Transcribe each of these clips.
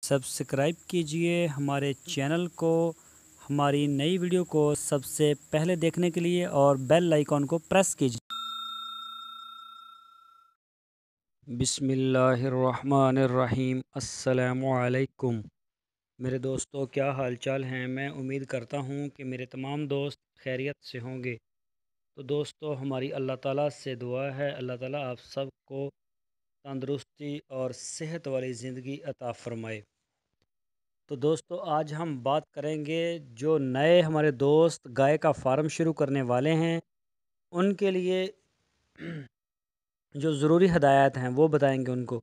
Subscribe कीजिए हमारे channel को, हमारी नई वीडियो को सबसे पहले देखने के लिए और बेल आइकॉन को प्रेस कीजिए। बिस्मिल्लाहिर्रहमानिर्रहीम। अस्सलामुअलैकुम। मेरे दोस्तों, क्या हाल चाल हैं? मैं उम्मीद करता हूँ कि मेरे तमाम दोस्त खैरियत से होंगे। तो दोस्तों, हमारी अल्लाह ताला से दुआ है, अल्लाह ताला आप सबको तंदुरुस्ती और सेहत वाली ज़िंदगी अता फ़रमाए। तो दोस्तों, आज हम बात करेंगे जो नए हमारे दोस्त गाय का फार्म शुरू करने वाले हैं उनके लिए जो ज़रूरी हदायत हैं वो बताएंगे उनको।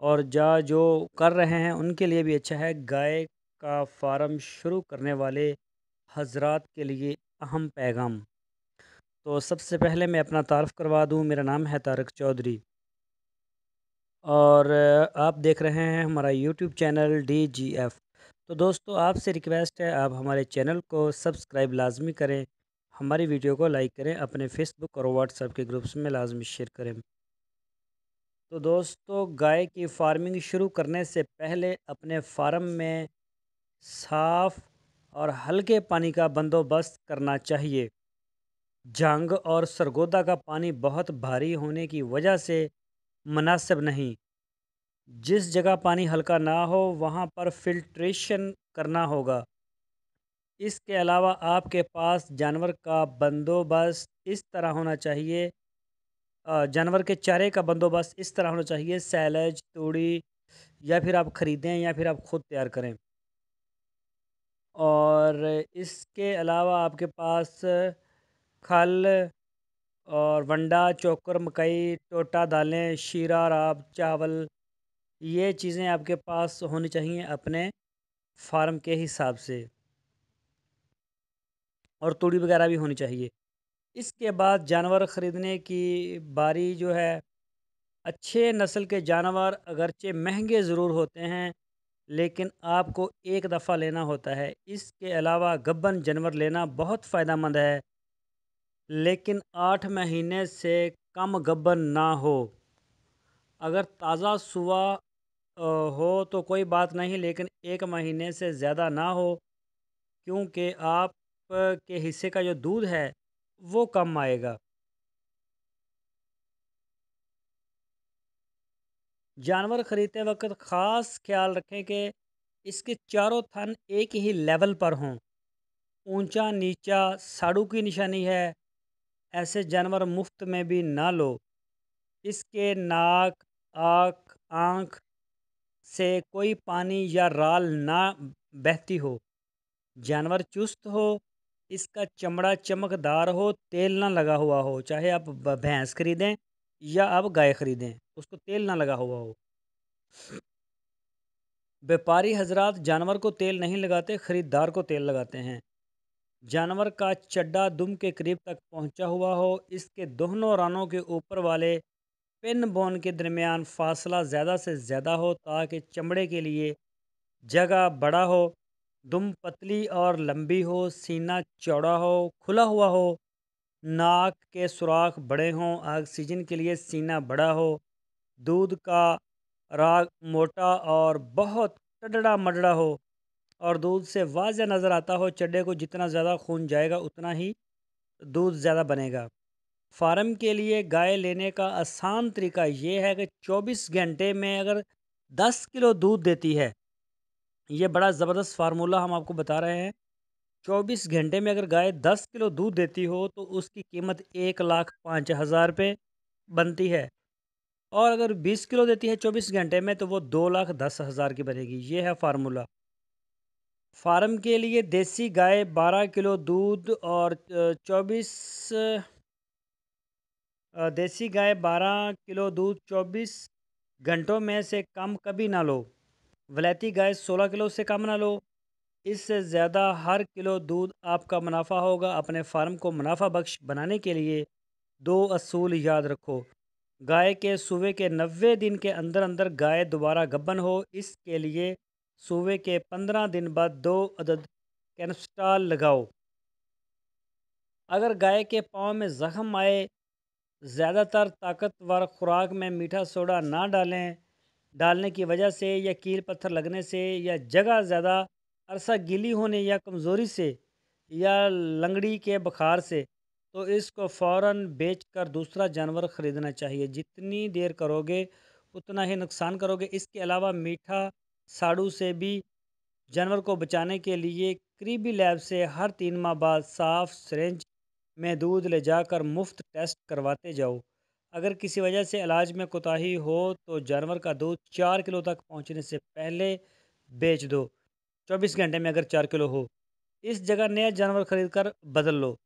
और जो कर रहे हैं उनके लिए भी अच्छा है। गाय का फार्म शुरू करने वाले हजरात के लिए अहम पैगाम। तो सबसे पहले मैं अपना तारफ़ करवा दूं, मेरा नाम है तारक चौधरी और आप देख रहे हैं हमारा यूट्यूब चैनल DGF। तो दोस्तों, आपसे रिक्वेस्ट है, आप हमारे चैनल को सब्सक्राइब लाजमी करें, हमारी वीडियो को लाइक करें, अपने फेसबुक और व्हाट्सएप के ग्रुप्स में लाजमी शेयर करें। तो दोस्तों, गाय की फार्मिंग शुरू करने से पहले अपने फार्म में साफ़ और हल्के पानी का बंदोबस्त करना चाहिए। जंग और सरगोदा का पानी बहुत भारी होने की वजह से मुनासिब नहीं। जिस जगह पानी हल्का ना हो वहाँ पर फिल्ट्रेशन करना होगा। इसके अलावा आपके पास जानवर का बंदोबस्त इस तरह होना चाहिए, जानवर के चारे का बंदोबस्त इस तरह होना चाहिए, सैलेज, तूड़ी या फिर आप ख़रीदें या फिर आप ख़ुद तैयार करें। और इसके अलावा आपके पास खल और वंडा, चोकर, मकई, टोटा दालें, शीरा, राब, चावल, ये चीज़ें आपके पास होनी चाहिए अपने फार्म के हिसाब से, और तूड़ी वगैरह भी होनी चाहिए। इसके बाद जानवर ख़रीदने की बारी जो है, अच्छे नस्ल के जानवर अगरचे महंगे ज़रूर होते हैं लेकिन आपको एक दफ़ा लेना होता है। इसके अलावा गब्बन जानवर लेना बहुत फ़ायदेमंद है, लेकिन 8 महीने से कम गब्बन ना हो। अगर ताज़ा सुआ हो तो कोई बात नहीं, लेकिन 1 महीने से ज़्यादा ना हो, क्योंकि आप के हिस्से का जो दूध है वो कम आएगा। जानवर ख़रीदते वक्त ख़ास ख्याल रखें कि इसके चारों थन एक ही लेवल पर हों। ऊंचा नीचा साड़ू की निशानी है, ऐसे जानवर मुफ्त में भी ना लो। इसके नाक, आँख से कोई पानी या राल ना बहती हो। जानवर चुस्त हो, इसका चमड़ा चमकदार हो, तेल ना लगा हुआ हो। चाहे आप भैंस खरीदें या आप गाय खरीदें, उसको तेल ना लगा हुआ हो। व्यापारी हजरात जानवर को तेल नहीं लगाते, खरीदार को तेल लगाते हैं। जानवर का चड्डा दुम के करीब तक पहुंचा हुआ हो। इसके दोनों रानों के ऊपर वाले पिन बोन के दरमियान फासला ज़्यादा से ज़्यादा हो ताकि चमड़े के लिए जगह बड़ा हो। दुम पतली और लंबी हो, सीना चौड़ा हो, खुला हुआ हो, नाक के सुराख बड़े हों, ऑक्सीजन के लिए सीना बड़ा हो, दूध का राग मोटा और बहुत टडड़ा मडड़ा हो और दूध से वाज़ह नज़र आता हो। चड्डे को जितना ज़्यादा खून जाएगा उतना ही दूध ज़्यादा बनेगा। फार्म के लिए गाय लेने का आसान तरीका ये है कि 24 घंटे में अगर 10 किलो दूध देती है, ये बड़ा ज़बरदस्त फार्मूला हम आपको बता रहे हैं। 24 घंटे में अगर गाय 10 किलो दूध देती हो तो उसकी कीमत 1,05,000 रुपये बनती है, और अगर 20 किलो देती है 24 घंटे में तो वो 2,10,000 की बनेगी। ये है फार्मूला। फार्म के लिए देसी गाय 12 किलो दूध और 24 देसी गाय 12 किलो दूध 24 घंटों में से कम कभी ना लो। वलैती गाय 16 किलो से कम ना लो। इससे ज़्यादा हर किलो दूध आपका मुनाफा होगा। अपने फार्म को मुनाफा बख्श बनाने के लिए 2 असूल याद रखो। गाय के सूबे के 90 दिन के अंदर अंदर गाय दोबारा गब्बन हो, इसके लिए सूबे के 15 दिन बाद 2 अदद कैन्स्टाल लगाओ। अगर गाय के पाँव में ज़ख्म आए, ज़्यादातर ताकतवर खुराक में मीठा सोडा ना डालें। डालने की वजह से या कील पत्थर लगने से या जगह ज़्यादा अरसा गीली होने या कमज़ोरी से या लंगड़ी के बुखार से, तो इसको फ़ौरन बेचकर दूसरा जानवर ख़रीदना चाहिए। जितनी देर करोगे उतना ही नुकसान करोगे। इसके अलावा मीठा साड़ू से भी जानवर को बचाने के लिए करीबी लैब से हर 3 माह बाद साफ सिरिंज में दूध ले जाकर मुफ्त टेस्ट करवाते जाओ। अगर किसी वजह से इलाज में कोताही हो तो जानवर का दूध 4 किलो तक पहुंचने से पहले बेच दो। 24 घंटे में अगर 4 किलो हो, इस जगह नया जानवर खरीद कर बदल लो,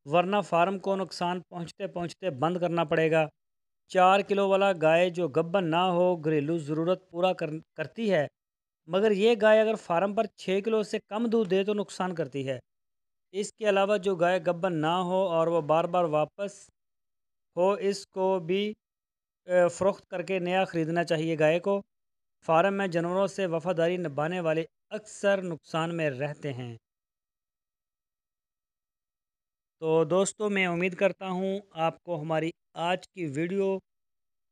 वरना फार्म को नुकसान पहुंचते पहुंचते बंद करना पड़ेगा। 4 किलो वाला गाय जो गब्बर ना हो, घरेलू ज़रूरत पूरा करती है, मगर ये गाय अगर फार्म पर 6 किलो से कम दूध दे तो नुकसान करती है। इसके अलावा जो गाय गब्बर ना हो और वो बार बार वापस हो, इसको भी फ़रोख्त करके नया ख़रीदना चाहिए। गाय को फार्म में जानवरों से वफादारी निभाने वाले अक्सर नुकसान में रहते हैं। तो दोस्तों, मैं उम्मीद करता हूँ आपको हमारी आज की वीडियो,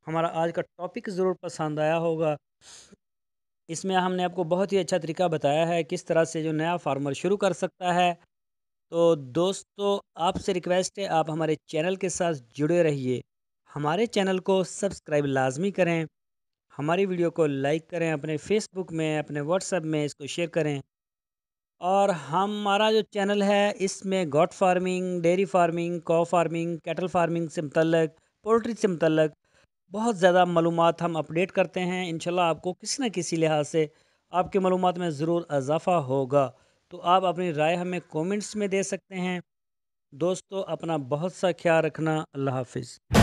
हमारा आज का टॉपिक ज़रूर पसंद आया होगा। इसमें हमने आपको बहुत ही अच्छा तरीका बताया है किस तरह से जो नया फार्मर शुरू कर सकता है। तो दोस्तों, आपसे रिक्वेस्ट है आप हमारे चैनल के साथ जुड़े रहिए। हमारे चैनल को सब्सक्राइब लाजमी करें, हमारी वीडियो को लाइक करें, अपने फेसबुक में, अपने व्हाट्सएप में इसको शेयर करें। और हमारा जो चैनल है इसमें गॉट फार्मिंग, डेयरी फार्मिंग, कॉ फार्मिंग, कैटल फार्मिंग से मुतल्लक, पोल्ट्री से मुतल्लक बहुत ज़्यादा मालूमात हम अपडेट करते हैं। इंशाल्लाह आपको किसी न किसी लिहाज से आपकी मालूमात में ज़रूर इजाफ़ा होगा। तो आप अपनी राय हमें कमेंट्स में दे सकते हैं। दोस्तों, अपना बहुत सा ख्याल रखना। अल्लाह हाफ़िज़।